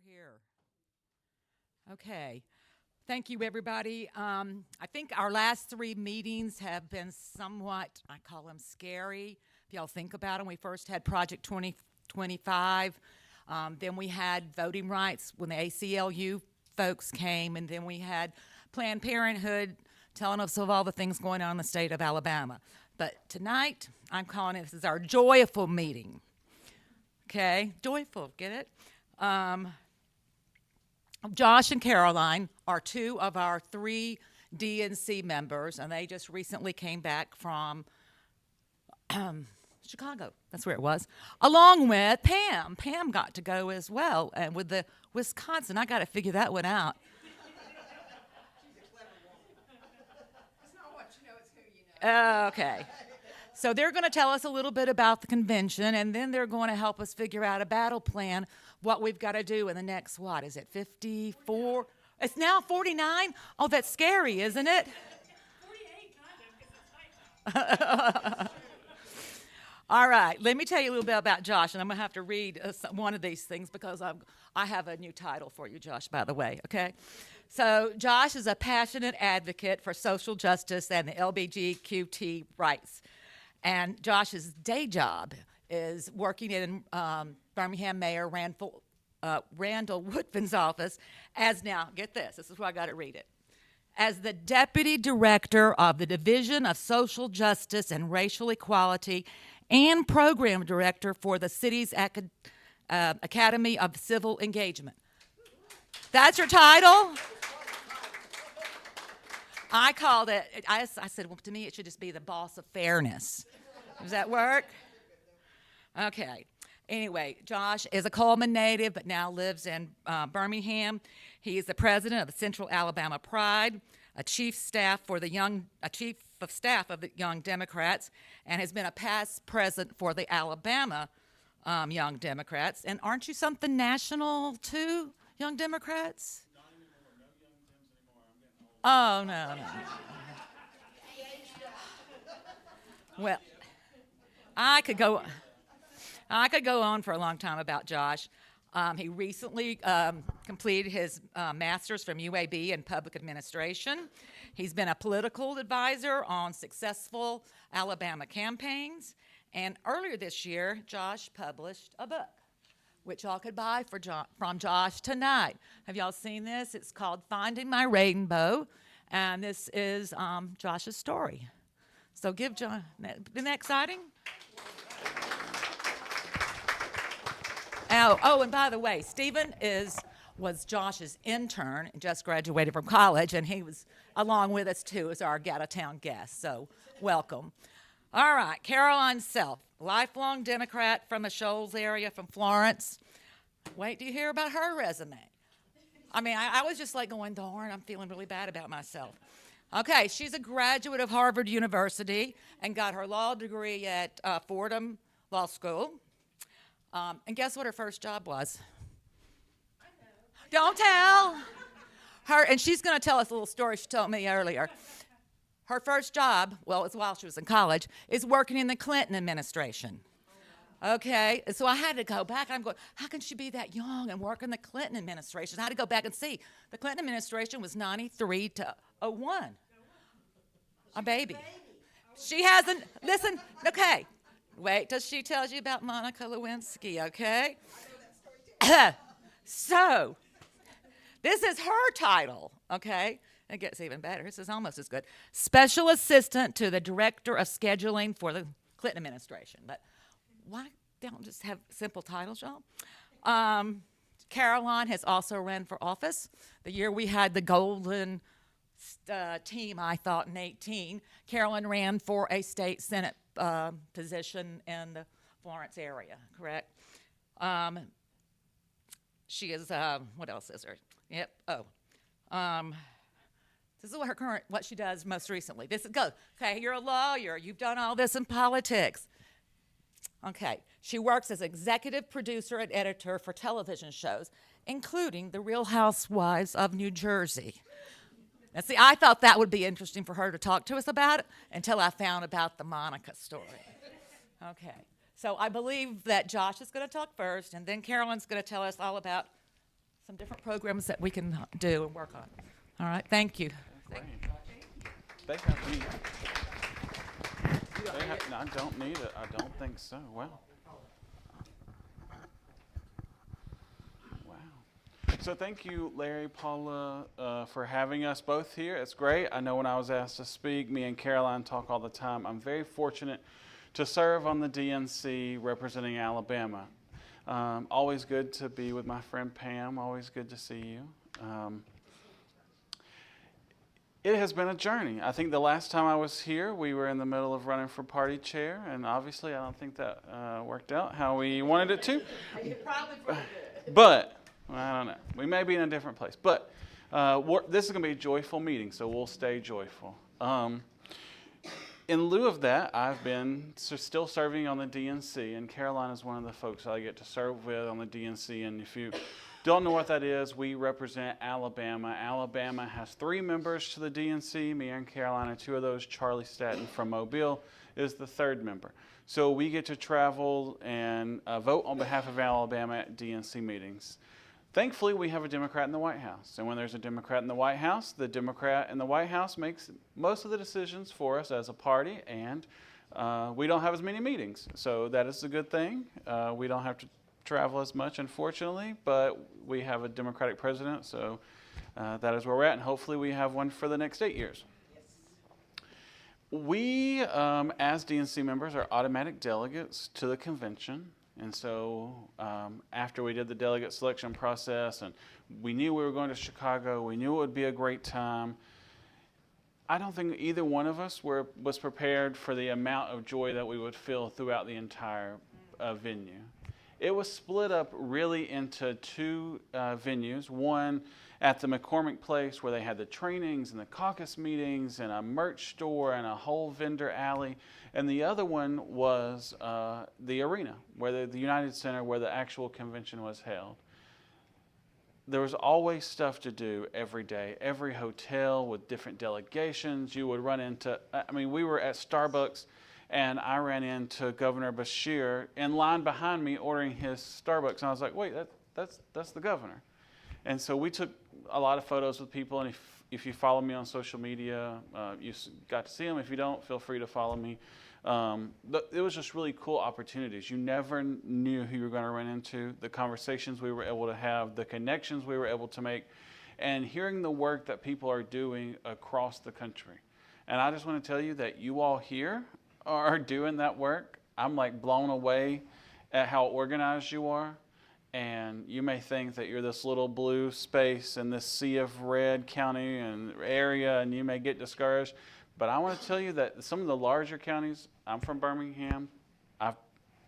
Here. Okay. Thank you, everybody. I think our last three meetings have been somewhat, I call them scary. If y'all think about them, we first had Project 2025. Then we had voting rights when the ACLU folks came. And then we had Planned Parenthood telling us of all the things going on in the state of Alabama. But tonight, I'm calling it, this is our joyful meeting. Okay? Joyful, get it? Josh and Caroline are two of our three DNC members, and they just recently came back from Chicago. That's where it was. Along with Pam. Pam got to go as well, and with the Wisconsin. I got to figure that one out. It's not what you know, it's who you know. Okay. So they're going to tell us a little bit about the convention, and then they're going to help us figure out a battle plan, what we've got to do in the next, what, is it 54? It's now 49? Oh, that's scary, isn't it? 48, kind of, because it's nighttime. All right, let me tell you a little bit about Josh, and I'm going to have to read one of these things because I have a new title for you, Josh, by the way, okay? So Josh is a passionate advocate for social justice and the LGBTQ rights. And Josh's day job is working in Birmingham Mayor Randall Woodfin's office as now, get this is where I got to read it, as the Deputy Director of the Division of Social Justice and Racial Equality and Program Director for the city's Academy of Civil Engagement. That's your title? I called it, I said, well, to me, it should just be the boss of fairness. Does that work? Okay. Anyway, Josh is a Coleman native, but now lives in Birmingham. He is the president of the Central Alabama Pride, a chief of staff of the Young Democrats, and has been a past president for the Alabama Young Democrats. And aren't you something national too, Young Democrats? Not anymore. No young Dems anymore. I'm getting old. Oh, no. Well, I could go on for a long time about Josh. He recently completed his master's from UAB in public administration. He's been a political advisor on successful Alabama campaigns. And earlier this year, Josh published a book, which y'all could buy from Josh tonight. Have y'all seen this? It's called Finding My Rainbow, and this is Josh's story. So give Josh, isn't that exciting? Oh, and by the way, Stephen was Josh's intern and just graduated from college, and he was along with us too as our out-of-town guest. So welcome. All right, Caroline Sept, lifelong Democrat from the Shoals area, from Florence. Wait till you hear about her resume. I mean, I was just like going, darn, I'm feeling really bad about myself. Okay, she's a graduate of Harvard University and got her law degree at Fordham Law School. And guess what her first job was? I know. Don't tell. And she's going to tell us a little story she told me earlier. Her first job, well, it's while she was in college, is working in the Clinton administration. Okay, and so I had to go back. I'm going, how can she be that young and work in the Clinton administration? I had to go back and see. The Clinton administration was 93 to 01. A baby. She hasn't, listen, okay. Wait till she tells you about Monica Lewinsky, okay? So, this is her title, okay? It gets even better. This is almost as good. Special Assistant to the Director of Scheduling for the Clinton administration. But why don't just have simple titles, y'all? Caroline has also run for office. The year we had the golden team, I thought, in 18, Caroline ran for a state Senate position in the Florence area, correct? She is, what else is there? Yep, this is what she does most recently. This is, go, okay, you're a lawyer, you've done all this in politics. Okay, she works as executive producer and editor for television shows, including The Real Housewives of New Jersey. And see, I thought that would be interesting for her to talk to us about it until I found about the Monica story. Okay, so I believe that Josh is going to talk first, and then Carolyn's going to tell us all about some different programs that we can do and work on. All right, thank you. Great. They have me. No, I don't need it. I don't think so. Well. Wow. So thank you, Larry, Paula, for having us both here. It's great. I know when I was asked to speak, me and Caroline talk all the time. I'm very fortunate to serve on the DNC representing Alabama. Always good to be with my friend Pam. Always good to see you. It has been a journey. I think the last time I was here, we were in the middle of running for party chair, and obviously I don't think that worked out how we wanted it to. But, well, I don't know. We may be in a different place. But this is going to be a joyful meeting, so we'll stay joyful. In lieu of that, I've been still serving on the DNC, and Caroline is one of the folks I get to serve with on the DNC. And if you don't know what that is, we represent Alabama. Alabama has 3 members to the DNC. Me and Caroline are 2 of those. Charlie Statton from Mobile is the 3rd member. So we get to travel and vote on behalf of Alabama at DNC meetings. Thankfully, we have a Democrat in the White House. And when there's a Democrat in the White House, the Democrat in the White House makes most of the decisions for us as a party, and we don't have as many meetings. So that is a good thing. We don't have to travel as much, unfortunately, but we have a Democratic president, so that is where we're at, and hopefully we have one for the next 8 years. We, as DNC members, are automatic delegates to the convention. And so after we did the delegate selection process and we knew we were going to Chicago, we knew it would be a great time, I don't think either one of us was prepared for the amount of joy that we would feel throughout the entire venue. It was split up really into 2 venues, one at the McCormick Place where they had the trainings and the caucus meetings and a merch store and a whole vendor alley. And the other one was the arena, where the United Center, where the actual convention was held. There was always stuff to do every day, every hotel with different delegations. You would run into, we were at Starbucks and I ran into Governor Beshear in line behind me ordering his Starbucks. And I was like, wait, that's the governor. And so we took a lot of photos with people. And if you follow me on social media, you got to see them. If you don't, feel free to follow me. It was just really cool opportunities. You never knew who you were going to run into, the conversations we were able to have, the connections we were able to make, and hearing the work that people are doing across the country. And I just want to tell you that you all here are doing that work. I'm like blown away at how organized you are. And you may think that you're this little blue space in this sea of red county and area, and you may get discouraged. But I want to tell you that some of the larger counties, I'm from Birmingham, I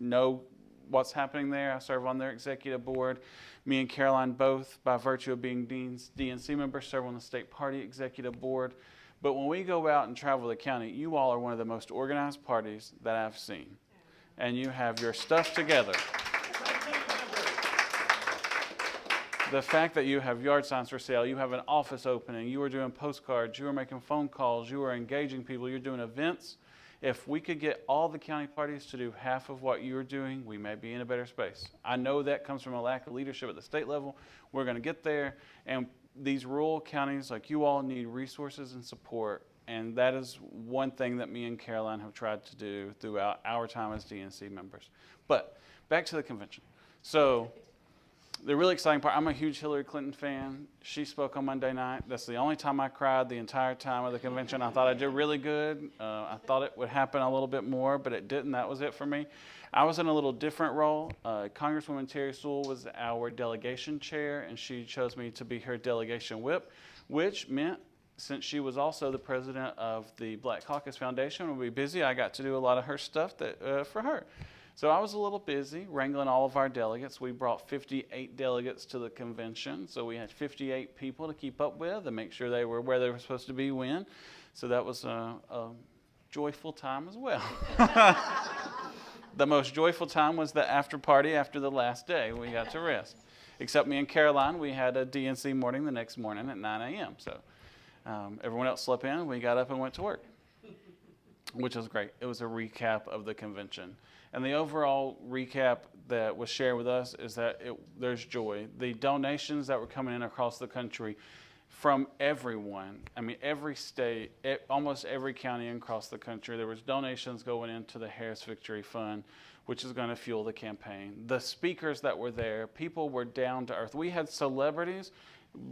know what's happening there. I serve on their executive board. Me and Caroline both, by virtue of being DNC members, serve on the state party executive board. But when we go out and travel the county, you all are one of the most organized parties that I've seen. And you have your stuff together. The fact that you have yard signs for sale, you have an office opening, you are doing postcards, you are making phone calls, you are engaging people, you're doing events. If we could get all the county parties to do half of what you're doing, we may be in a better space. I know that comes from a lack of leadership at the state level. We're going to get there. And these rural counties like you all need resources and support. And that is one thing that me and Caroline have tried to do throughout our time as DNC members. But back to the convention. So the really exciting part, I'm a huge Hillary Clinton fan. She spoke on Monday night. That's the only time I cried the entire time of the convention. I thought I did really good. I thought it would happen a little bit more, but it didn't. That was it for me. I was in a little different role. Congresswoman Terry Sewell was our delegation chair, and she chose me to be her delegation whip, which meant, since she was also the president of the Black Caucus Foundation, we'll be busy. I got to do a lot of her stuff for her. So I was a little busy wrangling all of our delegates. We brought 58 delegates to the convention, so we had 58 people to keep up with and make sure they were where they were supposed to be when. So that was a joyful time as well. The most joyful time was the after party after the last day. We got to rest. Except me and Caroline, we had a DNC morning the next morning at 9 a.m. So everyone else slept in, we got up and went to work. which was great. It was a recap of the convention. And the overall recap that was shared with us is that there's joy. The donations that were coming in across the country from everyone, I mean, every state, almost every county across the country, there was donations going into the Harris Victory Fund, which is going to fuel the campaign. The speakers that were there, people were down to earth. We had celebrities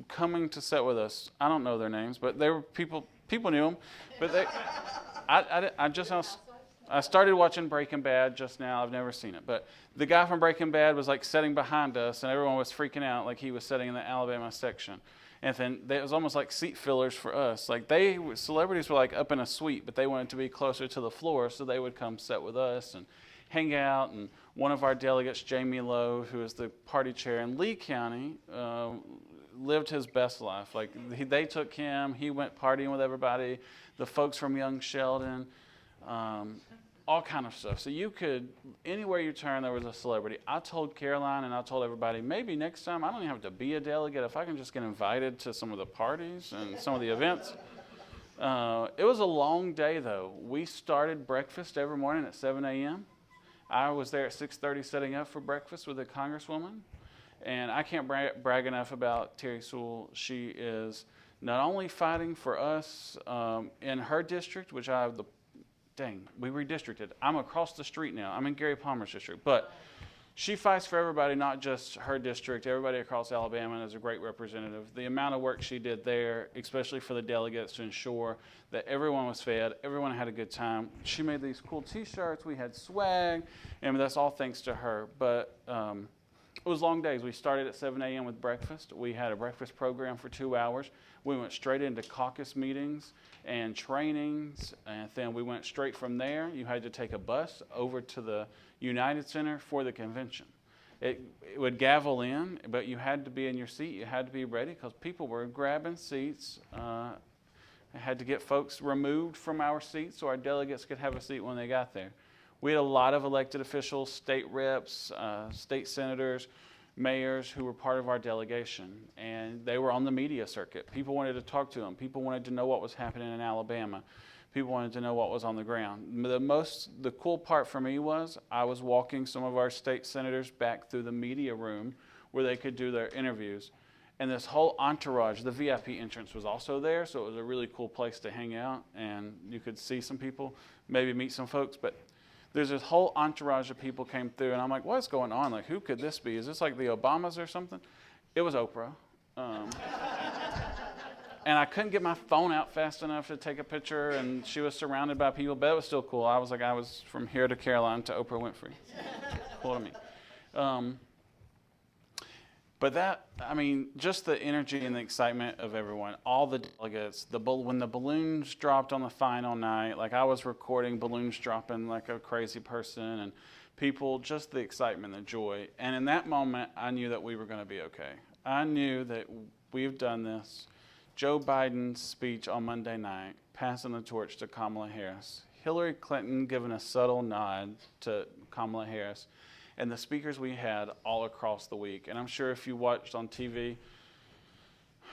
coming to sit with us. I don't know their names, but they were people knew them. But I started watching Breaking Bad just now. I've never seen it. But the guy from Breaking Bad was like sitting behind us, and everyone was freaking out like he was sitting in the Alabama section. And then it was almost like seat fillers for us. Like celebrities were like up in a suite, but they wanted to be closer to the floor, so they would come sit with us and hang out. And one of our delegates, Jamie Lowe, who is the party chair in Lee County, lived his best life. Like they took him, he went partying with everybody, the folks from Young Sheldon, all kind of stuff. So you could, anywhere you turn, there was a celebrity. I told Caroline and I told everybody, maybe next time I don't even have to be a delegate. If I can just get invited to some of the parties and some of the events. It was a long day though. We started breakfast every morning at 7 a.m. I was there at 6:30 setting up for breakfast with a congresswoman. And I can't brag enough about Terry Sewell. She is not only fighting for us in her district, which I have we redistricted. I'm across the street now. I'm in Gary Palmer's district. But she fights for everybody, not just her district, everybody across Alabama, and is a great representative. The amount of work she did there, especially for the delegates, to ensure that everyone was fed, everyone had a good time. She made these cool T-shirts. We had swag, and that's all thanks to her. But it was long days. We started at 7 a.m. with breakfast. We had a breakfast program for 2 hours. We went straight into caucus meetings and trainings, and then we went straight from there. You had to take a bus over to the United Center for the convention. It would gavel in, but you had to be in your seat. You had to be ready because people were grabbing seats. I had to get folks removed from our seats so our delegates could have a seat when they got there. We had a lot of elected officials, state reps, state senators, mayors who were part of our delegation, and they were on the media circuit. People wanted to talk to them. People wanted to know what was happening in Alabama. People wanted to know what was on the ground. The cool part for me was I was walking some of our state senators back through the media room where they could do their interviews. And this whole entourage, the VIP entrance was also there, so it was a really cool place to hang out, and you could see some people, maybe meet some folks, but there's this whole entourage of people came through, and I'm like, what's going on? Like, who could this be? Is this like the Obamas or something? It was Oprah. And I couldn't get my phone out fast enough to take a picture, and she was surrounded by people, but it was still cool. I was from here to Caroline to Oprah Winfrey. Cool to me. But just the energy and the excitement of everyone, all the delegates, when the balloons dropped on the final night, like I was recording balloons dropping like a crazy person, and people, just the excitement, the joy. And in that moment, I knew that we were going to be okay. I knew that we've done this. Joe Biden's speech on Monday night, passing the torch to Kamala Harris. Hillary Clinton giving a subtle nod to Kamala Harris. And the speakers we had all across the week. And I'm sure if you watched on TV,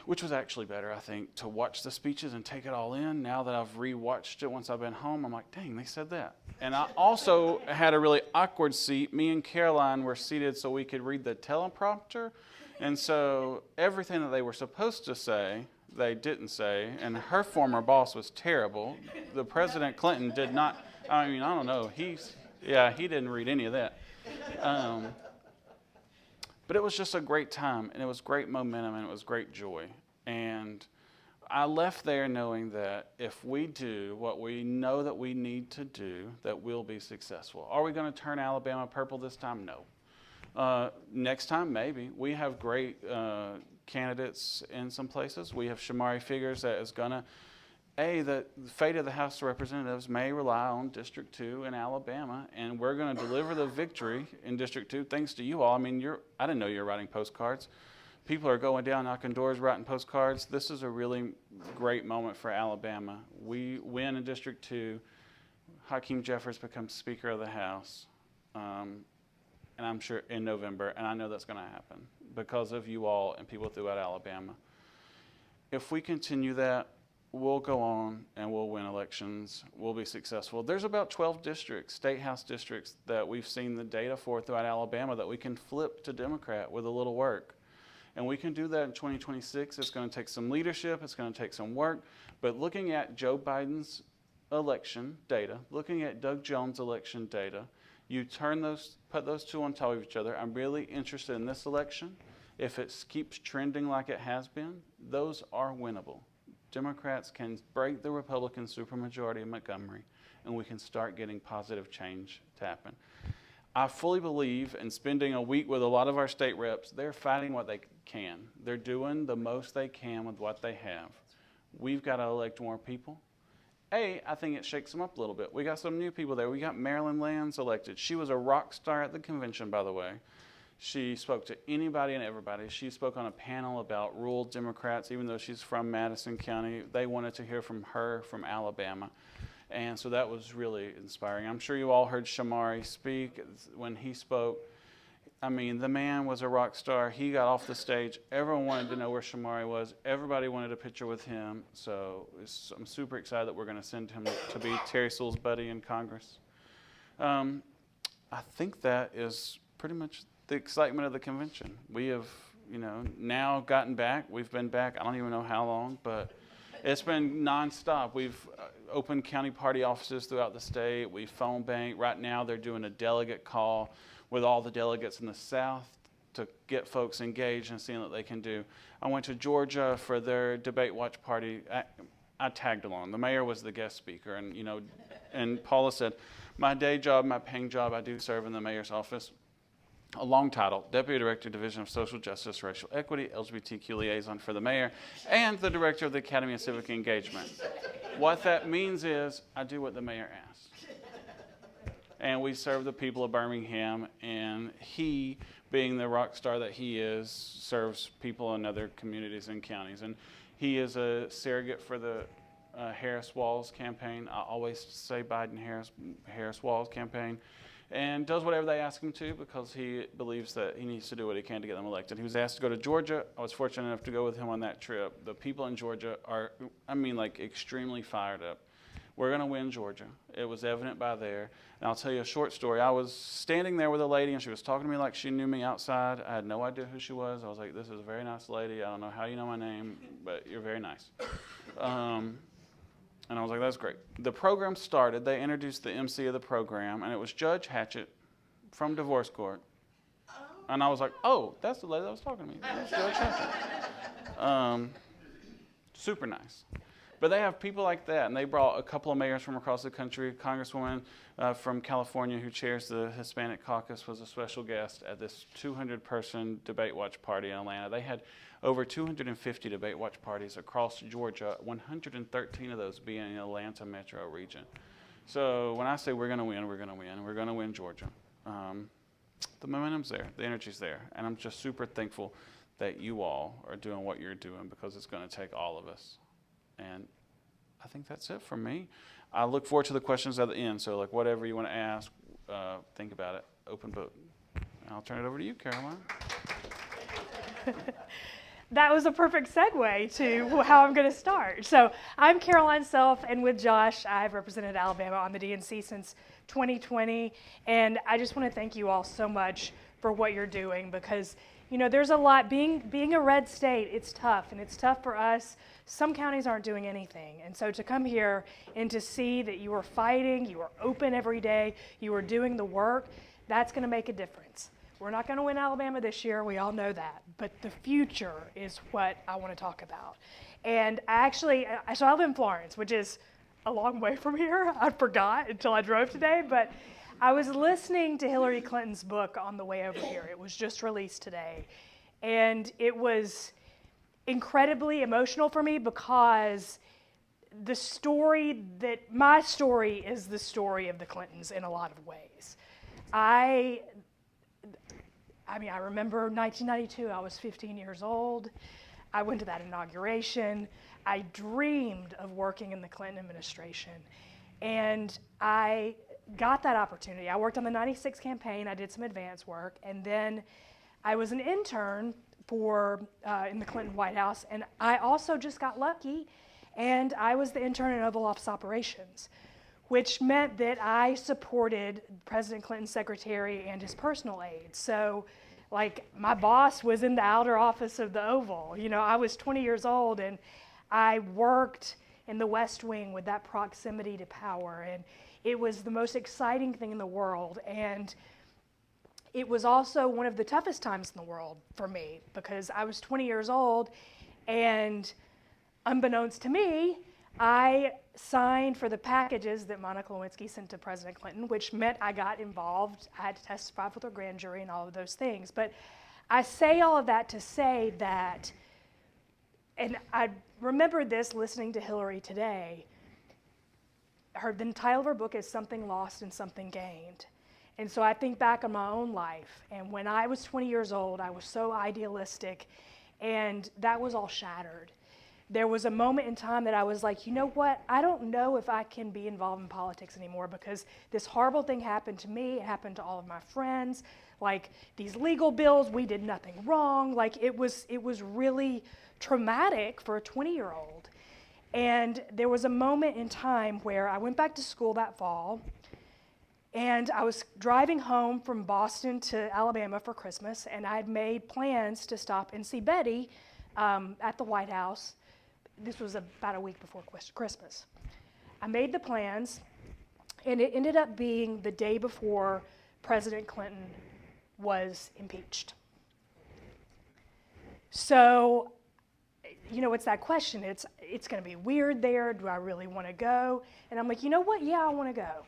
which was actually better, I think, to watch the speeches and take it all in. Now that I've rewatched it once I've been home, I'm like, dang, they said that. And I also had a really awkward seat. Me and Caroline were seated so we could read the teleprompter. And so everything that they were supposed to say, they didn't say. And her former boss was terrible. The President Clinton did not, I don't know. He didn't read any of that. But it was just a great time, and it was great momentum, and it was great joy. And I left there knowing that if we do what we know that we need to do, that we'll be successful. Are we going to turn Alabama purple this time? No. Next time, maybe. We have great candidates in some places. We have Shamari Figures that is going to, the fate of the House of Representatives may rely on District 2 in Alabama, and we're going to deliver the victory in District 2 thanks to you all. I didn't know you were writing postcards. People are going down, knocking doors, writing postcards. This is a really great moment for Alabama. We win in District 2. Hakeem Jeffers becomes Speaker of the House, and I'm sure in November, and I know that's going to happen because of you all and people throughout Alabama. If we continue that, we'll go on and we'll win elections. We'll be successful. There's about 12 districts, state house districts, that we've seen the data for throughout Alabama that we can flip to Democrat with a little work. And we can do that in 2026. It's going to take some leadership. It's going to take some work. But looking at Joe Biden's election data, looking at Doug Jones' election data, you put those two on top of each other. I'm really interested in this election. If it keeps trending like it has been, those are winnable. Democrats can break the Republican supermajority in Montgomery, and we can start getting positive change to happen. I fully believe in spending a week with a lot of our state reps. They're fighting what they can. They're doing the most they can with what they have. We've got to elect more people. I think it shakes them up a little bit. We got some new people there. We got Marilyn Lands elected. She was a rock star at the convention, by the way. She spoke to anybody and everybody. She spoke on a panel about rural Democrats, even though she's from Madison County. They wanted to hear from her from Alabama. And so that was really inspiring. I'm sure you all heard Shamari speak. When he spoke, I mean, the man was a rock star. He got off the stage. Everyone wanted to know where Shamari was. Everybody wanted a picture with him. So I'm super excited that we're going to send him to be Terry Sewell's buddy in Congress. I think that is pretty much the excitement of the convention. We have, now gotten back. We've been back, I don't even know how long, but it's been nonstop. We've opened county party offices throughout the state. We phone bank. Right now they're doing a delegate call with all the delegates in the South to get folks engaged and seeing what they can do. I went to Georgia for their debate watch party. I tagged along. The mayor was the guest speaker, and Paula said, my day job, my paying job, I do serve in the mayor's office. A long title, Deputy Director, Division of Social Justice, Racial Equity, LGBTQ Liaison for the Mayor, and the Director of the Academy of Civic Engagement. What that means is I do what the mayor asks. And we serve the people of Birmingham, and he, being the rock star that he is, serves people in other communities and counties. And he is a surrogate for the Harris-Walz campaign. I always say Biden-Harris-Walz campaign. And does whatever they ask him to because he believes that he needs to do what he can to get them elected. He was asked to go to Georgia. I was fortunate enough to go with him on that trip. The people in Georgia are, extremely fired up. We're going to win Georgia. It was evident by there. And I'll tell you a short story. I was standing there with a lady, and she was talking to me like she knew me outside. I had no idea who she was. I was like, this is a very nice lady. I don't know how you know my name, but you're very nice. And I was like, that's great. The program started. They introduced the MC of the program, and it was Judge Hatchett from Divorce Court. And I was like, oh, that's the lady that was talking to me. That's Judge Hatchett. Super nice. But they have people like that, and they brought a couple of mayors from across the country. Congresswoman from California who chairs the Hispanic caucus was a special guest at this 200-person debate watch party in Atlanta. They had over 250 debate watch parties across Georgia, 113 of those being in the Atlanta metro region. So when I say we're going to win, we're going to win. We're going to win Georgia. The momentum's there. The energy's there. And I'm just super thankful that you all are doing what you're doing because it's going to take all of us. And I think that's it from me. I look forward to the questions at the end. So whatever you want to ask, think about it. Open book. I'll turn it over to you, Caroline. That was a perfect segue to how I'm going to start. So I'm Caroline Self, and with Josh, I've represented Alabama on the DNC since 2020. And I just want to thank you all so much for what you're doing because, there's a lot. Being a red state, it's tough, and it's tough for us. Some counties aren't doing anything. And so to come here and to see that you are fighting, you are open every day, you are doing the work, that's going to make a difference. We're not going to win Alabama this year. We all know that. But the future is what I want to talk about. And so I live in Florence, which is a long way from here. I forgot until I drove today. But I was listening to Hillary Clinton's book on the way over here. It was just released today. And it was incredibly emotional for me because my story is the story of the Clintons in a lot of ways. I remember 1992, I was 15 years old. I went to that inauguration. I dreamed of working in the Clinton administration. And I got that opportunity. I worked on the 96 campaign. I did some advance work. And then I was an intern in the Clinton White House. And I also just got lucky and I was the intern in Oval Office Operations, which meant that I supported President Clinton's secretary and his personal aides. So, like, my boss was in the outer office of the Oval. You know, I was 20 years old, and I worked in the West Wing with that proximity to power, and it was the most exciting thing in the world. And it was also one of the toughest times in the world for me, because I was 20 years old, and unbeknownst to me, I signed for the packages that Monica Lewinsky sent to President Clinton, which meant I got involved. I had to testify for the grand jury and all of those things. But I say all of that to say that, and I remember this listening to Hillary today, the title of her book is Something Lost and Something Gained. And so I think back on my own life, and when I was 20 years old, I was so idealistic, and that was all shattered. There was a moment in time that I was like, you know what, I don't know if I can be involved in politics anymore, because this horrible thing happened to me, it happened to all of my friends, like these legal bills, we did nothing wrong, like it was really traumatic for a 20-year-old. And there was a moment in time where I went back to school that fall, and I was driving home from Boston to Alabama for Christmas, and I had made plans to stop and see Betty at the White House. This was about a week before Christmas. I made the plans, and it ended up being the day before President Clinton was impeached. So, you know, it's that question. It's going to be weird there. Do I really want to go? And I'm like, you know what? Yeah, I want to go,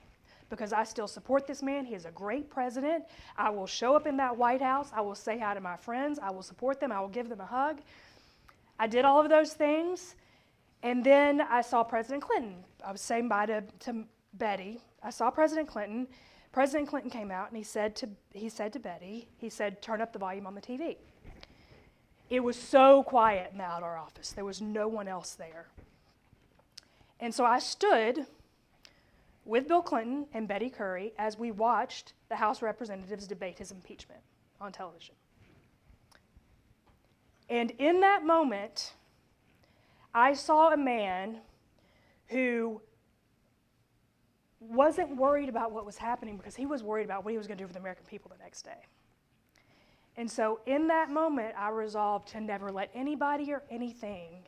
because I still support this man. He is a great president. I will show up in that White House. I will say hi to my friends. I will support them. I will give them a hug. I did all of those things, and then I saw President Clinton. I was saying bye to Betty. I saw President Clinton. President Clinton came out, and he said to Betty, he said, turn up the volume on the TV. It was so quiet in the outer office. There was no one else there. And so I stood with Bill Clinton and Betty Currie as we watched the House of Representatives debate his impeachment on television. And in that moment, I saw a man who wasn't worried about what was happening, because he was worried about what he was going to do for the American people the next day. And so in that moment, I resolved to never let anybody or anything,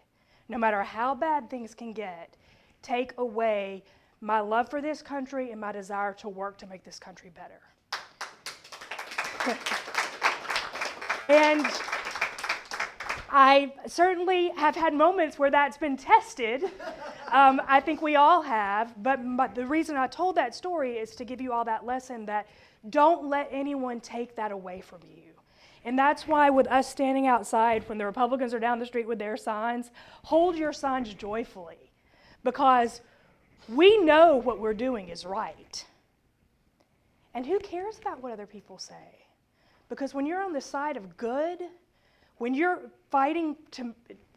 no matter how bad things can get, take away my love for this country and my desire to work to make this country better. And I certainly have had moments where that's been tested. I think we all have, but the reason I told that story is to give you all that lesson that don't let anyone take that away from you. And that's why with us standing outside when the Republicans are down the street with their signs, hold your signs joyfully, because we know what we're doing is right. And who cares about what other people say? Because when you're on the side of good, when you're fighting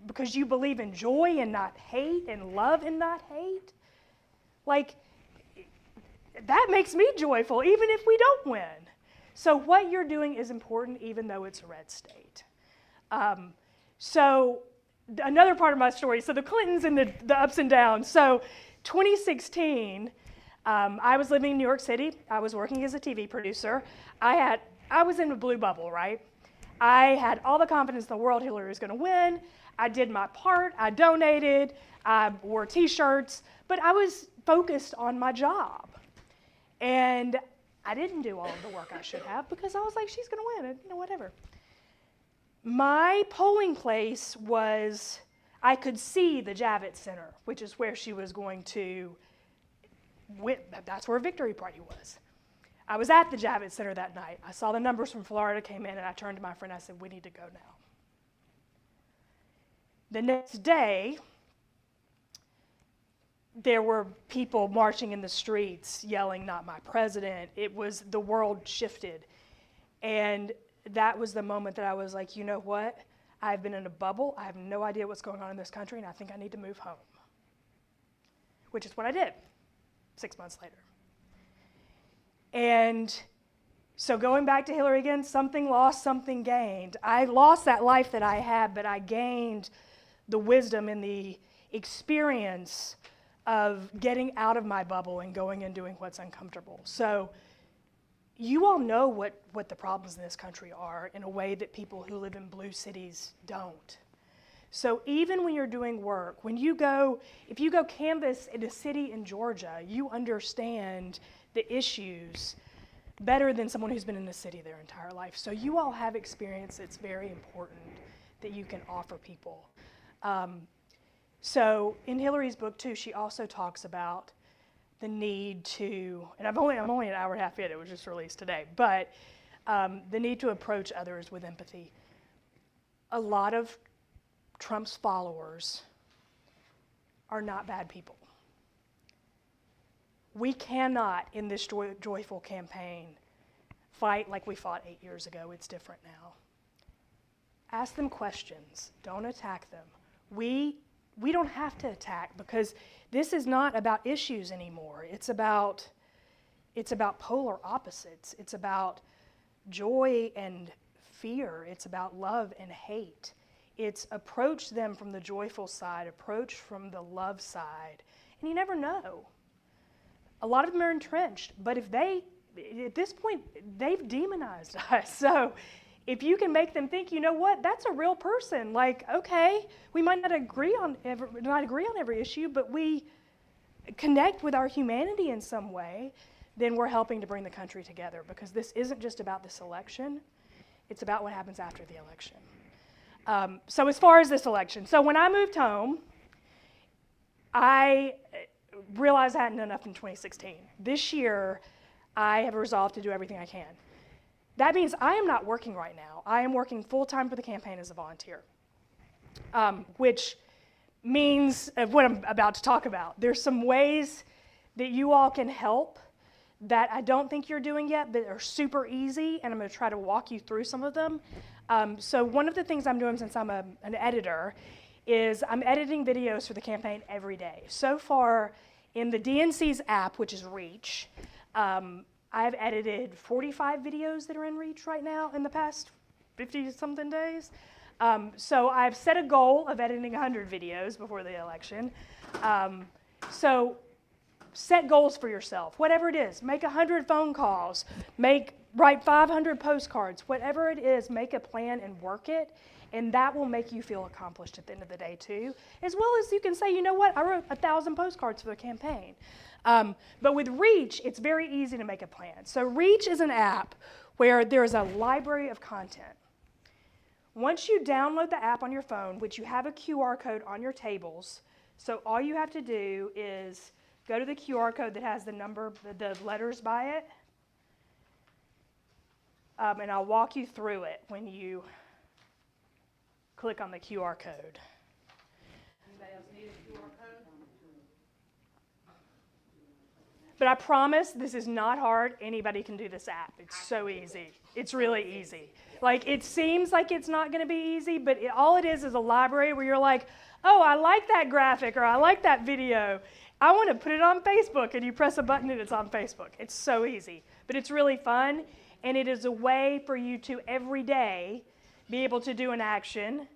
because you believe in joy and not hate, and love and not hate, like, that makes me joyful, even if we don't win. So what you're doing is important, even though it's a red state. So another part of my story, so the Clintons and the ups and downs. So 2016, I was living in New York City. I was working as a TV producer. I was in a blue bubble, right? I had all the confidence in the world Hillary was going to win. I did my part. I donated. I wore T-shirts. But I was focused on my job. And I didn't do all of the work I should have, because I was like, she's going to win, and whatever. My polling place was, I could see the Javits Center, which is where she was going to win. That's where Victory Party was. I was at the Javits Center that night. I saw the numbers from Florida came in, and I turned to my friend. I said, we need to go now. The next day, there were people marching in the streets yelling, "Not my president." The world shifted. And that was the moment that I was like, you know what? I've been in a bubble. I have no idea what's going on in this country, and I think I need to move home. Which is what I did 6 months later. And so going back to Hillary again, something lost, something gained. I lost that life that I had, but I gained the wisdom and the experience of getting out of my bubble and going and doing what's uncomfortable. So you all know what the problems in this country are in a way that people who live in blue cities don't. So even when you're doing work, if you go canvass in a city in Georgia, you understand the issues better than someone who's been in the city their entire life. So you all have experience that's very important that you can offer people. So in Hillary's book too, she also talks about the need to, and I'm only an hour and a half in, it was just released today, but the need to approach others with empathy. A lot of Trump's followers are not bad people. We cannot, in this joyful campaign, fight like we fought 8 years ago. It's different now. Ask them questions. Don't attack them. We don't have to attack because this is not about issues anymore. It's about polar opposites. It's about joy and fear. It's about love and hate. It's approach them from the joyful side, approach from the love side, and you never know. A lot of them are entrenched, but at this point, they've demonized us. So if you can make them think, you know what, that's a real person. Like, okay, we might not agree on every issue, but we connect with our humanity in some way, then we're helping to bring the country together because this isn't just about this election. It's about what happens after the election. So as far as this election, so when I moved home, I realized I hadn't done enough in 2016. This year, I have resolved to do everything I can. That means I am not working right now. I am working full-time for the campaign as a volunteer, which means what I'm about to talk about. There's some ways that you all can help that I don't think you're doing yet, but are super easy, and I'm going to try to walk you through some of them. So one of the things I'm doing since I'm an editor is I'm editing videos for the campaign every day. So far, in the DNC's app, which is Reach, I've edited 45 videos that are in Reach right now in the past 50-something days. So I've set a goal of editing 100 videos before the election. So set goals for yourself, whatever it is. Make 100 phone calls, write 500 postcards, whatever it is, make a plan and work it, and that will make you feel accomplished at the end of the day too. As well as you can say, you know what, I wrote 1,000 postcards for the campaign. But with Reach, it's very easy to make a plan. So Reach is an app where there's a library of content. Once you download the app on your phone, which you have a QR code on your tables, so all you have to do is go to the QR code that has the letters by it, and I'll walk you through it when you click on the QR code. Anybody else need a QR code? But I promise this is not hard. Anybody can do this app. It's so easy. It's really easy. Like, it seems like it's not going to be easy, but all it is a library where you're like, oh, I like that graphic, or I like that video. I want to put it on Facebook, and you press a button and it's on Facebook. It's so easy, but it's really fun, and it is a way for you to every day be able to do an action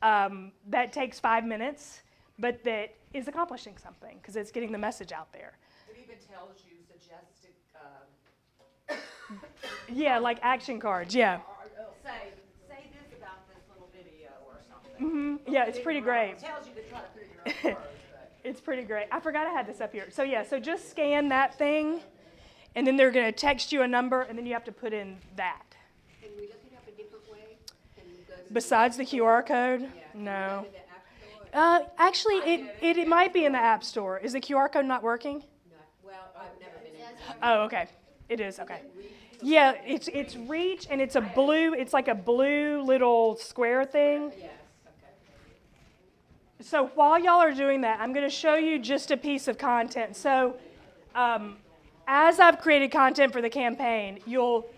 that takes 5 minutes, but that is accomplishing something because it's getting the message out there. It even tells you suggested. Yeah, like action cards. Yeah. Or it'll say this about this little video or something. Yeah, it's pretty great. It tells you to try to put it your own words. It's pretty great. I forgot I had this up here. So yeah, so just scan that thing, and then they're going to text you a number, and then you have to put in that. Can we look it up a different way? Can we go to Besides the QR code? Yeah, can we go No. to the App Store? Actually, it might be in the App Store. Is the QR code not working? No. Well, I've never been in. Oh, okay. It is, okay. Yeah, it's Reach, and it's like a blue little square thing. Yes, okay. So while y'all are doing that, I'm going to show you just a piece of content. So as I've created content for the campaign, you'll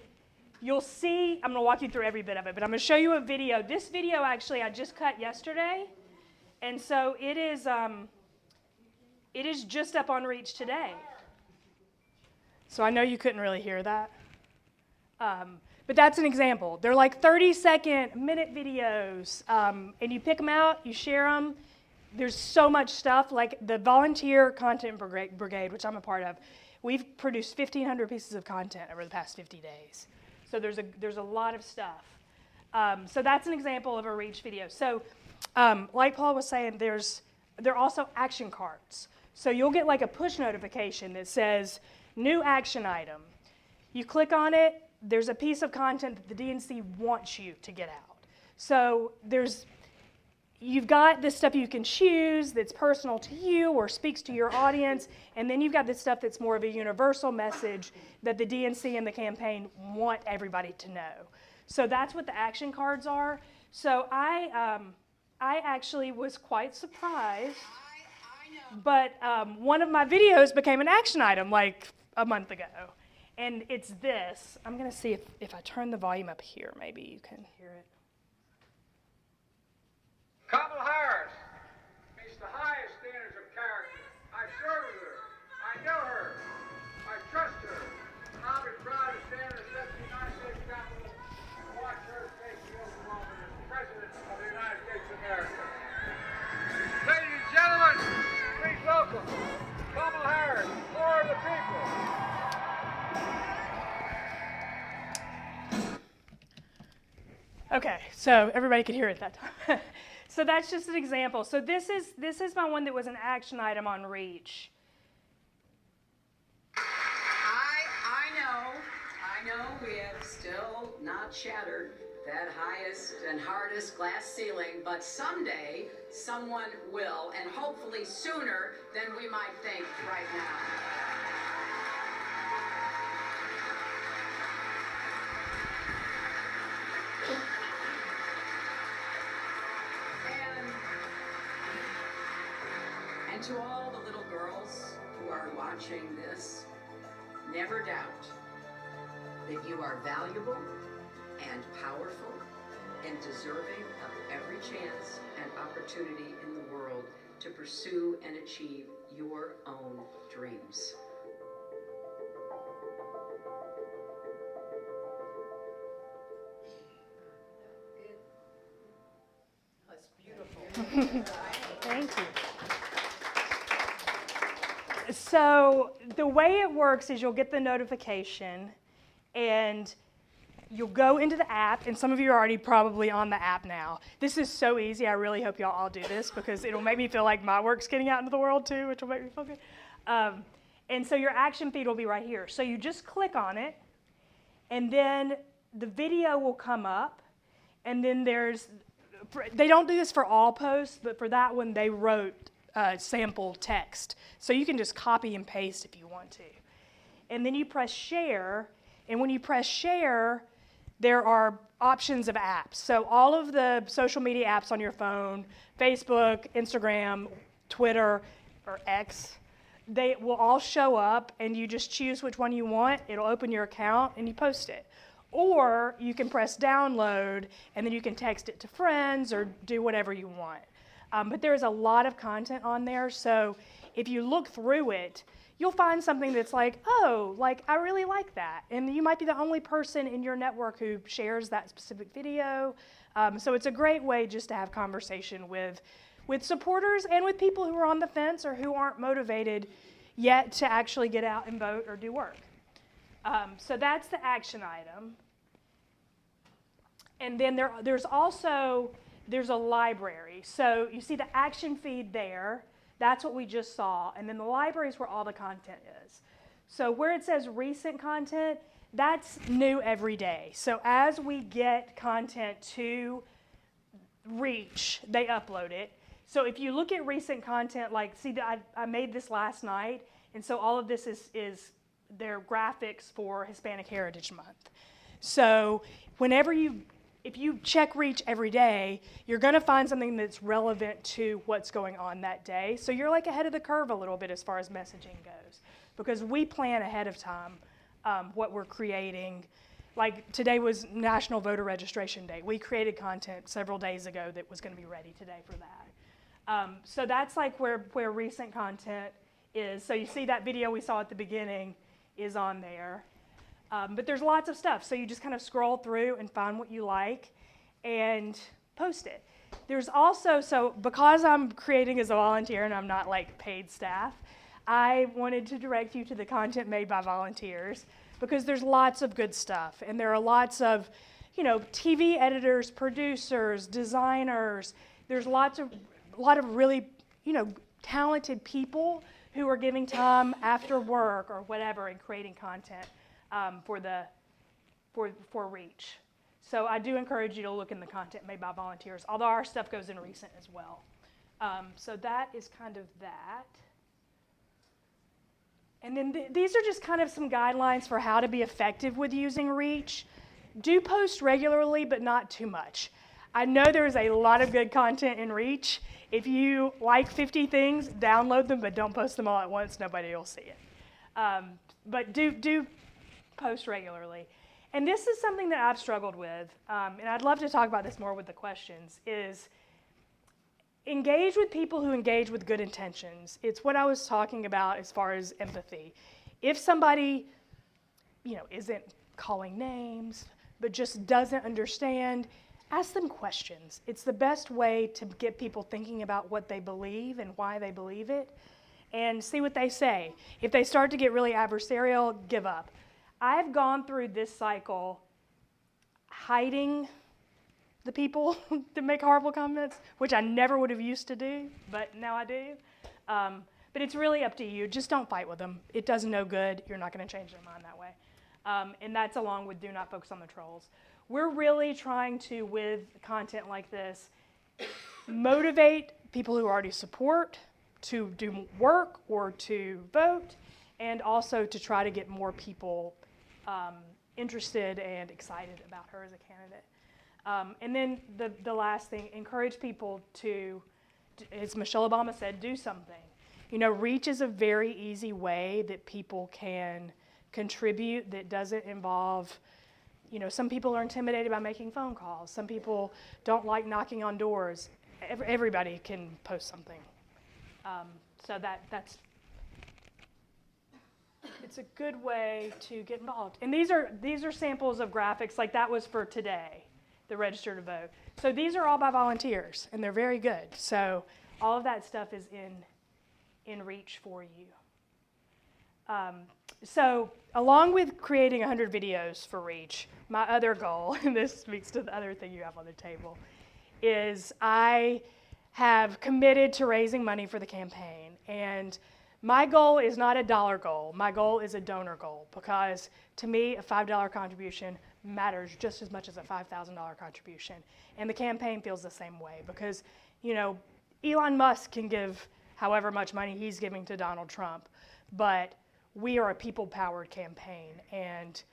see, I'm going to walk you through every bit of it, but I'm going to show you a video. This video, actually, I just cut yesterday, and so it is just up on Reach today. So I know you couldn't really hear that. But that's an example. They're like 30-second, minute videos, and you pick them out, you share them, there's so much stuff, like the volunteer content brigade, which I'm a part of. We've produced 1,500 pieces of content over the past 50 days. So there's a lot of stuff. So that's an example of a reach video. So like Paul was saying, there are also action cards. So you'll get like a push notification that says new action item. You click on it, there's a piece of content that the DNC wants you to get out. So you've got this stuff you can choose that's personal to you or speaks to your audience, and then you've got this stuff that's more of a universal message that the DNC and the campaign want everybody to know. So that's what the action cards are. So I actually was quite surprised, but one of my videos became an action item like a month ago, and it's this. I'm going to see if I turn the volume up here, maybe you can hear it. Kamala Harris meets the highest standards of character. I serve with her. I know her. I trust her. And I'll be proud to stand in the steps of the United States Capitol and watch her take the oath of office as President of the United States of America. Ladies and gentlemen, please welcome Kamala Harris, Floor of the People. Okay, so everybody could hear it that time. So that's just an example. So this is my one that was an action item on Reach. I know we have still not shattered that highest and hardest glass ceiling, but someday someone will, and hopefully sooner than we might think right now. And to all the little girls who are watching this, never doubt that you are valuable and powerful and deserving of every chance and opportunity in the world to pursue and achieve your own dreams. That's beautiful. Thank you. So the way it works is you'll get the notification and you'll go into the app, and some of you are already probably on the app now. This is so easy. I really hope y'all all do this because it'll make me feel like my work's getting out into the world too, which will make me feel good. And so your action feed will be right here. So you just click on it, and then the video will come up, and then they don't do this for all posts, but for that one they wrote sample text. So you can just copy and paste if you want to. And then you press share, and when you press share, there are options of apps. So all of the social media apps on your phone, Facebook, Instagram, Twitter, or X, they will all show up, and you just choose which one you want. It'll open your account, and you post it. Or you can press download, and then you can text it to friends or do whatever you want. But there's a lot of content on there, so if you look through it, you'll find something that's like, oh, like I really like that. And you might be the only person in your network who shares that specific video. So it's a great way just to have conversation with supporters and with people who are on the fence or who aren't motivated yet to actually get out and vote or do work. So that's the action item. And then there's a library. So you see the action feed there. That's what we just saw. And then the library is where all the content is. So where it says recent content, that's new every day. So as we get content to Reach, they upload it. So if you look at recent content, like, see, I made this last night, and so all of this is their graphics for Hispanic Heritage Month. So if you check Reach every day, you're going to find something that's relevant to what's going on that day. So you're like ahead of the curve a little bit as far as messaging goes, because we plan ahead of time what we're creating. Like today was National Voter Registration Day. We created content several days ago that was going to be ready today for that. So that's like where recent content is. So you see that video we saw at the beginning is on there. But there's lots of stuff. So you just kind of scroll through and find what you like and post it. There's also, so because I'm creating as a volunteer and I'm not like paid staff, I wanted to direct you to the content made by volunteers, because there's lots of good stuff, and there are lots of, TV editors, producers, designers. There's a lot of really, talented people who are giving time after work or whatever and creating content for Reach. So I do encourage you to look in the content made by volunteers, although our stuff goes in recent as well. So that is kind of that. And then these are just kind of some guidelines for how to be effective with using Reach. Do post regularly, but not too much. I know there's a lot of good content in Reach. If you like 50 things, download them, but don't post them all at once. Nobody will see it. But do post regularly. And this is something that I've struggled with, and I'd love to talk about this more with the questions, is engage with people who engage with good intentions. It's what I was talking about as far as empathy. If somebody, isn't calling names, but just doesn't understand, ask them questions. It's the best way to get people thinking about what they believe and why they believe it, and see what they say. If they start to get really adversarial, give up. I've gone through this cycle hiding the people that make horrible comments, which I never would have used to do, but now I do. But it's really up to you. Just don't fight with them. It does no good. You're not going to change their mind that way. And that's along with do not focus on the trolls. We're really trying to, with content like this, motivate people who already support to do work or to vote, and also to try to get more people interested and excited about her as a candidate. And then the last thing, encourage people to, as Michelle Obama said, do something. Reach is a very easy way that people can contribute that doesn't involve, some people are intimidated by making phone calls. Some people don't like knocking on doors. Everybody can post something. So that's it's a good way to get involved. And these are samples of graphics, like that was for today, the register to vote. So these are all by volunteers, and they're very good. So all of that stuff is in Reach for you. So along with creating 100 videos for Reach, my other goal, and this speaks to the other thing you have on the table, is I have committed to raising money for the campaign. And my goal is not a dollar goal. My goal is a donor goal, because to me, a $5 contribution matters just as much as a $5,000 contribution. And the campaign feels the same way, because, Elon Musk can give however much money he's giving to Donald Trump, but we are a people-powered campaign, and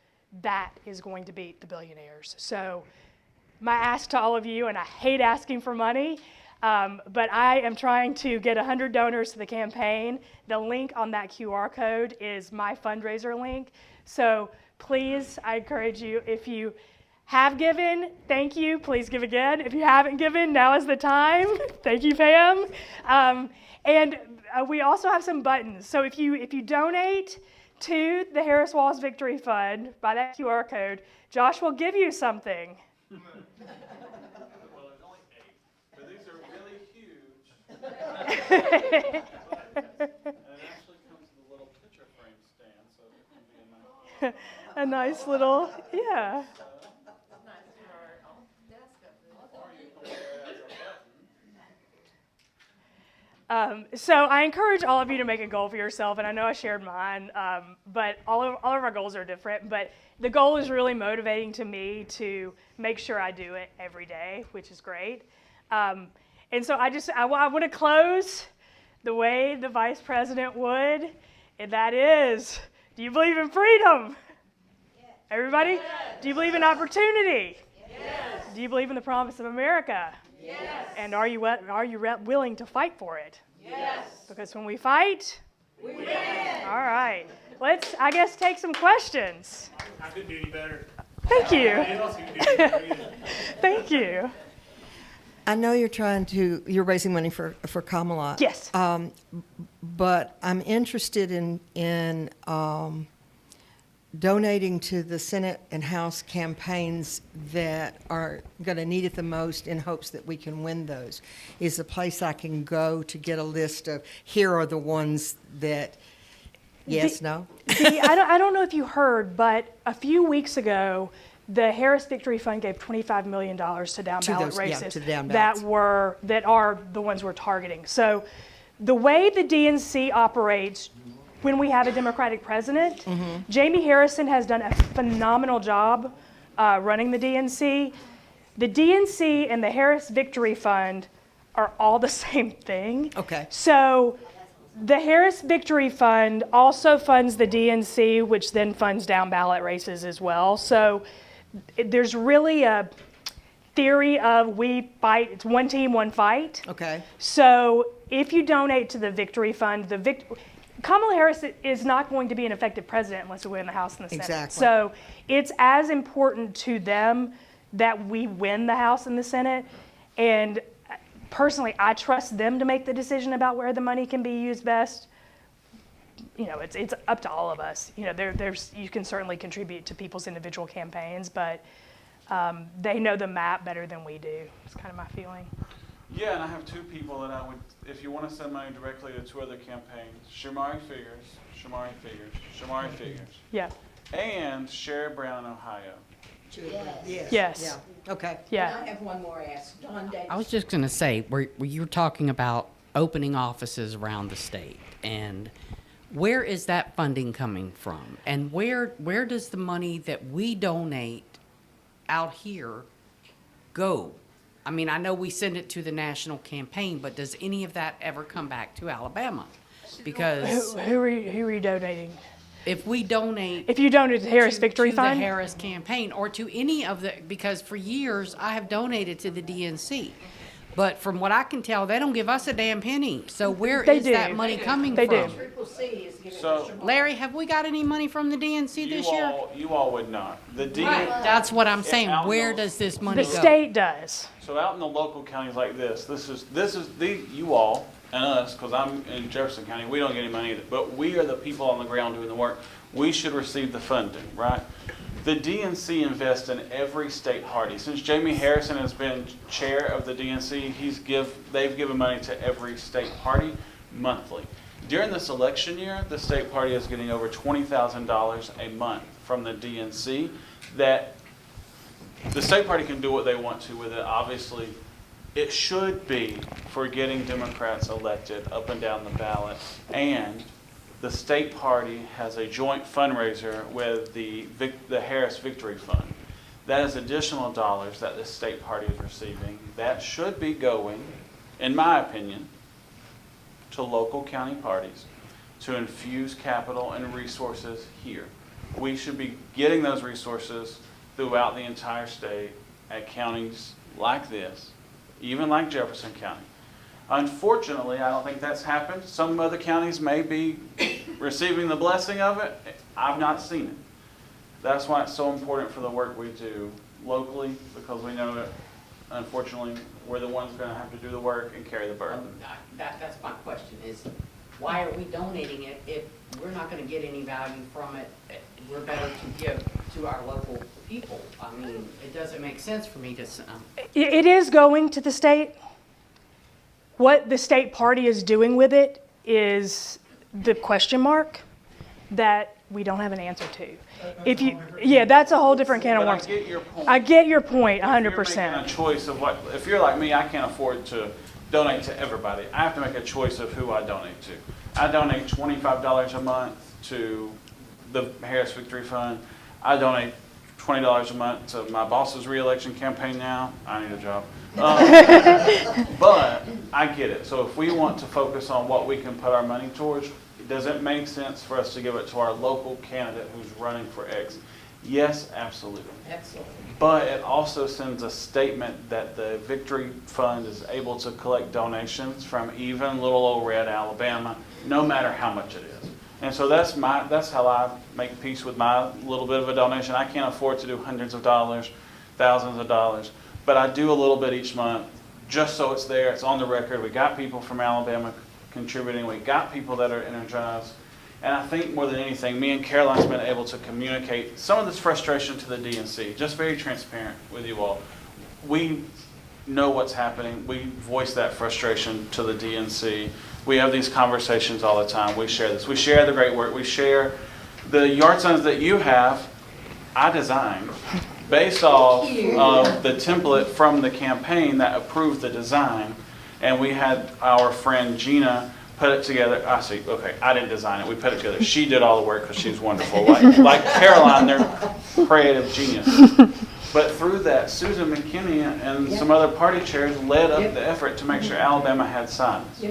that is going to beat the billionaires. So my ask to all of you, and I hate asking for money, but I am trying to get 100 donors to the campaign. The link on that QR code is my fundraiser link. So please, I encourage you, if you have given, thank you. Please give again. If you haven't given, now is the time. Thank you, Pam. And we also have some buttons. So if you donate to the Harris Walls Victory Fund by that QR code, Josh will give you something. Well, there's only 8, but these are really huge. And it actually comes with a little picture frame stand, so it can be a nice little, yeah. So I encourage all of you to make a goal for yourself, and I know I shared mine, but all of our goals are different, but the goal is really motivating to me to make sure I do it every day, which is great. And so I want to close the way the vice president would, and that is, do you believe in freedom? Yes. Everybody? Yes. Do you believe in opportunity? Yes. Do you believe in the promise of America? Yes. And are you willing to fight for it? Yes. Because when we fight, we win. All right. Let's, I guess, take some questions. I couldn't do any better. Thank you. Anyone else can do any better either. Thank you. I know you're raising money for Kamala. Yes. But I'm interested in donating to the Senate and House campaigns that are going to need it the most in hopes that we can win those is a place I can go to get a list of, here are the ones that, yes, no? I don't know if you heard, but a few weeks ago, the Harris Victory Fund gave $25 million to down To ballot those, yeah, races to the down that ballots. are the ones we're targeting. So the way the DNC operates when we have a Democratic president, Jamie Harrison has done a phenomenal job running the DNC. The DNC and the Harris Victory Fund are all the same thing. Okay. So the Harris Victory Fund also funds the DNC, which then funds down ballot races as well. So there's really a theory of we fight, it's one team, one fight. Okay. So if you donate to the Victory Fund, Kamala Harris is not going to be an effective president unless we win the House and the Senate. Exactly. So it's as important to them that we win the House and the Senate. And personally, I trust them to make the decision about where the money can be used best. You know, it's up to all of us. You know, you can certainly contribute to people's individual campaigns, but they know the map better than we do. It's kind of my feeling. Yeah, and I have two people that I would, if you want to send money directly to two other campaigns, Shamari Figures, Yeah. and Sherry Brown, Ohio. Yes. Yes. Yeah. Okay. Yeah. I have one more ask. Don Davis. I was just going to say, where you were talking about opening offices around the state, and where is that funding coming from? And where does the money that we donate out here go? I mean, I know we send it to the national campaign, but does any of that ever come back to Alabama? Because Who are you donating? if we donate If you donate to the Harris to Victory the Fund? Harris campaign or to any of the, because for years I have donated to the DNC. But from what I can tell, they don't give us a damn penny. So where They is do. that money coming They from? do. Triple C is giving So Larry, have we got any money from the DNC this year? you all would not. That's what I'm saying. out in Where the- does this money The go? state does. So out in the local counties like this is you all and us, because I'm in Jefferson County, we don't get any money either, but we are the people on the ground doing the work. We should receive the funding, right? The DNC invests in every state party. Since Jamie Harrison has been chair of the DNC, they've given money to every state party monthly. During this election year, the state party is getting over $20,000 a month from the DNC that the state party can do what they want to with it. Obviously, it should be for getting Democrats elected up and down the ballot. And the state party has a joint fundraiser with the Harris Victory Fund. That is additional dollars that the state party is receiving. That should be going, in my opinion, to local county parties to infuse capital and resources here. We should be getting those resources throughout the entire state at counties like this, even like Jefferson County. Unfortunately, I don't think that's happened. Some other counties may be receiving the blessing of it. I've not seen it. That's why it's so important for the work we do locally, because we know that, unfortunately, we're the ones going to have to do the work and carry the burden. That's my question is, why are we donating it if we're not going to get any value from it? We're better to give to our local people. I mean, it doesn't make sense for me to, It is going to the state. What the state party is doing with it is the question mark that we don't have an answer to. If you, yeah, that's a whole different can of But I worms. get your point. I get your point, If you're 100%. making a choice of what, if you're like me, I can't afford to donate to everybody. I have to make a choice of who I donate to. I donate $25 a month to the Harris Victory Fund. I donate $20 a month to my boss's reelection campaign now. I need a job. But I get it. So if we want to focus on what we can put our money towards, does it make sense for us to give it to our local candidate who's running for X? Yes, absolutely. Excellent. But it also sends a statement that the Victory Fund is able to collect donations from even little old red Alabama, no matter how much it is. And so that's how I make peace with my little bit of a donation. I can't afford to do hundreds of dollars, thousands of dollars, but I do a little bit each month just so it's there, it's on the record. We got people from Alabama contributing, we got people that are energized, And I think more than anything, me and Caroline's been able to communicate some of this frustration to the DNC, just very transparent with you all. We know what's happening. We voice that frustration to the DNC. We have these conversations all the time. We share this. We share the great work. We share the yard signs that you have, I designed based off of the template from the campaign that approved the design. And we had our friend Gina put it together. I see, okay, I didn't design it. We put it together. She did all the work because she's wonderful. Like Caroline, they're creative genius. But through that, Susan McKinney and some other party chairs led up the effort to make sure Alabama had signs.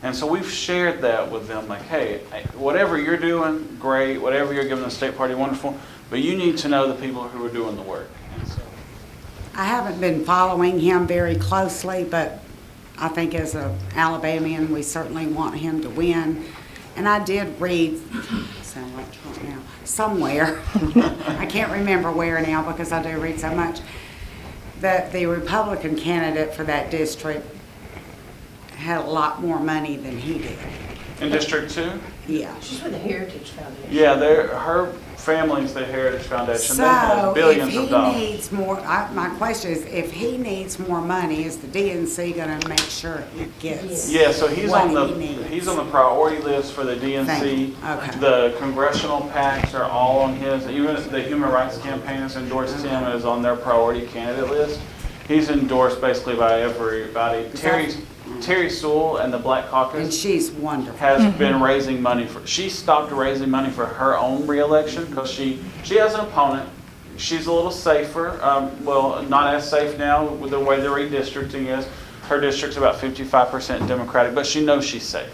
And so we've shared that with them, like, hey, whatever you're doing, great. Whatever you're giving the state party, wonderful. But you need to know the people who are doing the work. And so, I haven't been following him very closely, but I think as an Alabamian, we certainly want him to win. And I did read, sound like Trump now, somewhere, I can't remember where now because I do read so much, that the Republican candidate for that district had a lot more money than he did. in District 2? Yeah. She's with the Heritage Foundation. Yeah, her family's the Heritage Foundation. They have So if billions of he dollars. needs more, my question is, if he needs more money, is the DNC going to make sure he gets? Yeah, so he's what on the he needs? he's on the priority list for the DNC. Thank you. Okay. The congressional PACs are all on his. Even the Human Rights Campaign has endorsed him as on their priority candidate list. He's endorsed basically by everybody. Terry Sewell and the Black And Caucus she's wonderful. has been raising money for. She stopped raising money for her own reelection because she has an opponent. She's a little safer. Well, not as safe now with the way the redistricting is. Her district's about 55% Democratic, but she knows she's safe.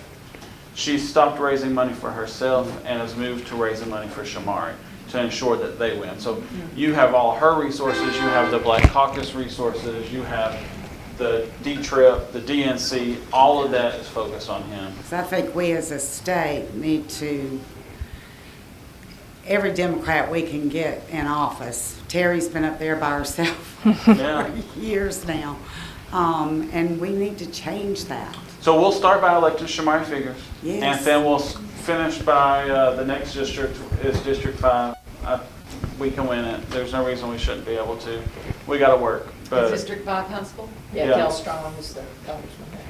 She stopped raising money for herself and has moved to raising money for Shamari to ensure that they win. So you have all her resources. You have the Black Caucus resources. You have the D-Trip, the DNC, all of that is focused on him. So I think we as a state need to, every Democrat we can get in office. Terry's been up there by herself Yeah. for years now. And we need to change that. So we'll start by electing Shamari Figures. Yes. And then we'll finish by the next district is District 5. We can win it. There's no reason we shouldn't be able to. We got to work. But District 5 Constable? Yeah. Yeah, Kel Strong is the congressman there.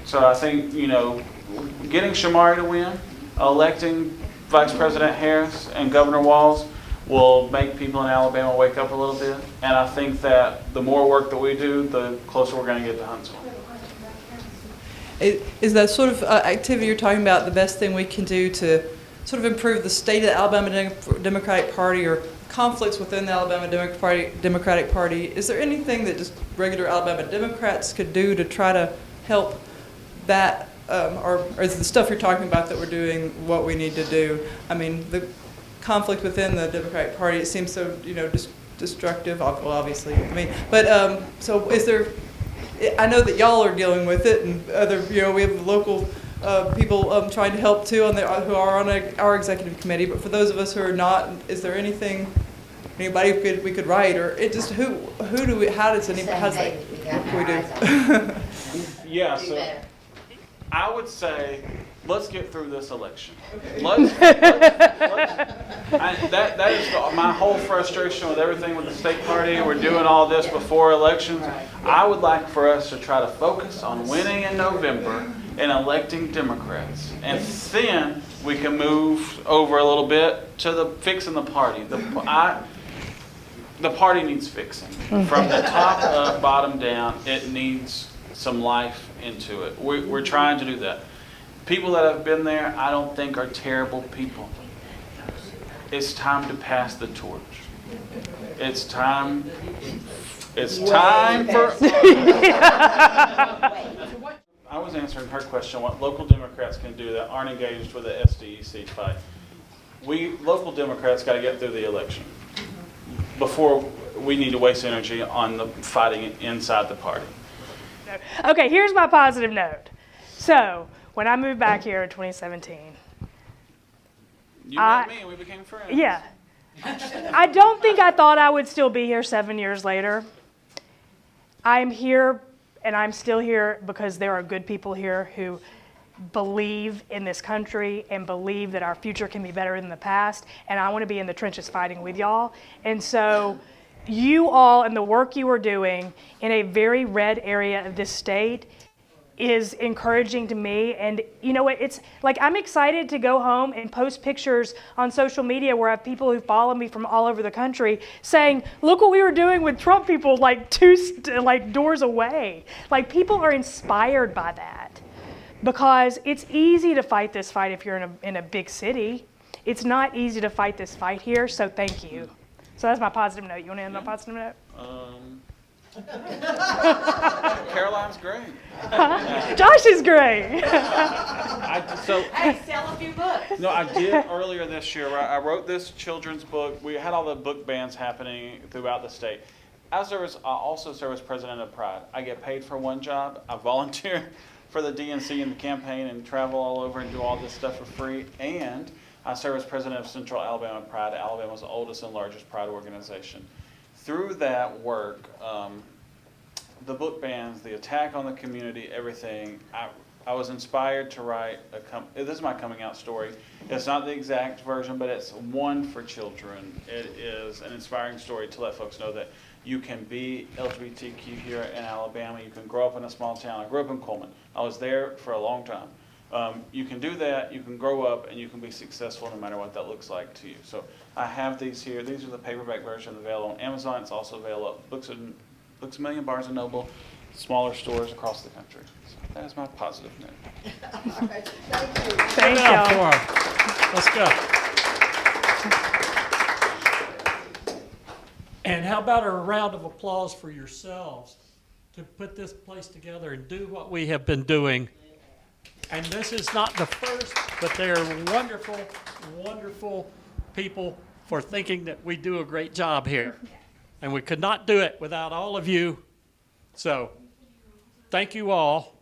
so I think, getting Shamari to win, electing Vice President Harris and Governor Walz will make people in Alabama wake up a little bit. And I think that the more work that we do, the closer we're going to get to Huntsville. Is that sort of activity you're talking about the best thing we can do to sort of improve the state of the Alabama Democratic Party or conflicts within the Alabama Democratic Party? Is there anything that just regular Alabama Democrats could do to try to help that, or is the stuff you're talking about that we're doing what we need to do? I mean, the conflict within the Democratic Party, it seems so, destructive, well, obviously. I mean, but so is there, I know that y'all are dealing with it, and other, we have local people trying to help too, who are on our executive committee. But for those of us who are not, is there anybody we could write, or it just how does anybody? How's that? What can we do? Yeah, so better. I would say let's get through this election. That is my whole frustration with everything with the state party. We're doing all this before elections. I would like for us to try to focus on winning in November and electing Democrats, and then we can move over a little bit to the fixing the party. The party needs fixing from the top up, bottom down. It needs some life into it. We're trying to do that. People that have been there, I don't think are terrible people. It's time to pass the torch. It's time for. I was answering her question, what local Democrats can do that aren't engaged with the SDEC fight. Local Democrats got to get through the election before we need to waste energy on the fighting inside the party. Okay, here's my positive note. So, when I moved back here in 2017, You met me and we became friends. yeah, I don't think I thought I would still be here 7 years later. I'm here, and I'm still here because there are good people here who believe in this country and believe that our future can be better than the past. And I want to be in the trenches fighting with y'all. And so you all and the work you are doing in a very red area of this state is encouraging to me. And you know what, it's like I'm excited to go home and post pictures on social media where I have people who follow me from all over the country saying, look what we were doing with Trump people like doors away. Like, people are inspired by that, because it's easy to fight this fight if you're in a big city. It's not easy to fight this fight here, so thank you. So that's my positive note. You want to end on a positive note? Caroline's great. Josh is great. Hey, sell a few books. No, I did earlier this year. I wrote this children's book. We had all the book bans happening throughout the state. I also serve as president of Pride. I get paid for one job. I volunteer for the DNC and the campaign and travel all over and do all this stuff for free. And I serve as president of Central Alabama Pride, Alabama's oldest and largest Pride organization. Through that work, the book bans, the attack on the community, everything, I was inspired to write this is my coming out story. It's not the exact version, but it's one for children. It is an inspiring story to let folks know that you can be LGBTQ here in Alabama. You can grow up in a small town. I grew up in Coleman. I was there for a long time. You can do that, you can grow up, and you can be successful no matter what that looks like to you. So I have these here. These are the paperback version available on Amazon. It's also available at Books A Million, Barnes & Noble, smaller stores across the country. So that is my positive note. All right, thank you. Thank y'all. Let's go. And how about a round of applause for yourselves to put this place together and do what we have been doing. And this is not the first, but they're wonderful, wonderful people for thinking that we do a great job here. And we could not do it without all of you. So thank you all.